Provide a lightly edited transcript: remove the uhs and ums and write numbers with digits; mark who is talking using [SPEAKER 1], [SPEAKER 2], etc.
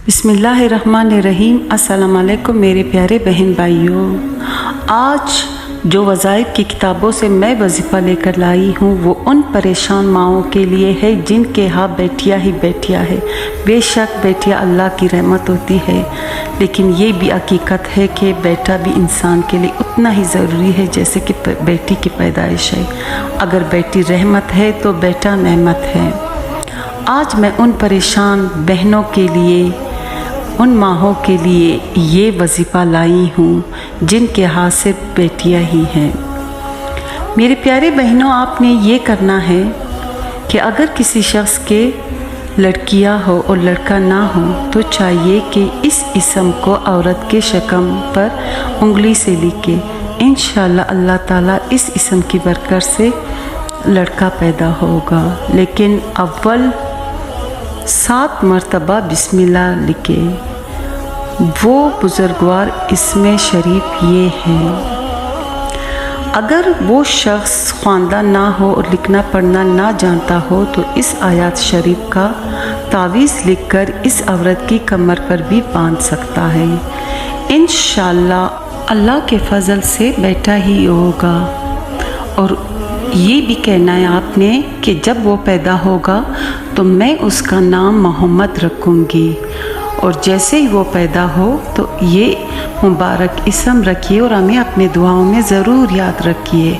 [SPEAKER 1] बिस्मिल्लाहिर्रहमानिर्रहीम। अस्सलाम वालेकुम मेरे प्यारे बहन भाइयों। आज जो वज़ाइफ की किताबों से मैं वजीफ़ा लेकर लाई हूँ वो उन परेशान माओं के लिए है जिनके यहाँ बेटियाँ ही बेटियाँ है। बेशक बेटियाँ अल्लाह की रहमत होती है, लेकिन ये भी हकीकत है कि बेटा भी इंसान के लिए उतना ही ज़रूरी है जैसे कि बेटी की पैदाइश है। अगर बेटी रहमत है तो बेटा नेमत है। आज मैं उन परेशान बहनों के लिए, उन माहों के लिए ये वजीफ़ा लाई हूँ जिनके हाथ से बेटियाँ ही हैं। मेरे प्यारे बहनों, आपने ये करना है कि अगर किसी शख्स के लड़कियाँ हो और लड़का ना हो तो चाहिए कि इस इसम को औरत के शकम पर उंगली से लिखे। इंशाअल्लाह अल्लाह ताला इस इसम की बरकत से लड़का पैदा होगा। लेकिन अव्वल 7 मरतबा बिस्मिल्लाह लिखे। वो बुज़ुर्गवार इसमें शरीफ ये हैं। अगर वो शख्स ख़वानदा ना हो और लिखना पढ़ना ना जानता हो तो इस आयत शरीफ का तावीज़ लिखकर इस औरत की कमर पर भी बांध सकता है। इंशाअल्लाह अल्लाह के फजल से बेटा ही होगा। और ये भी कहना है आपने कि जब वो पैदा होगा तो मैं उसका नाम मोहम्मद रखूँगी, और जैसे ही वो पैदा हो तो ये मुबारक इसम रखिए और हमें अपने दुआओं में ज़रूर याद रखिए।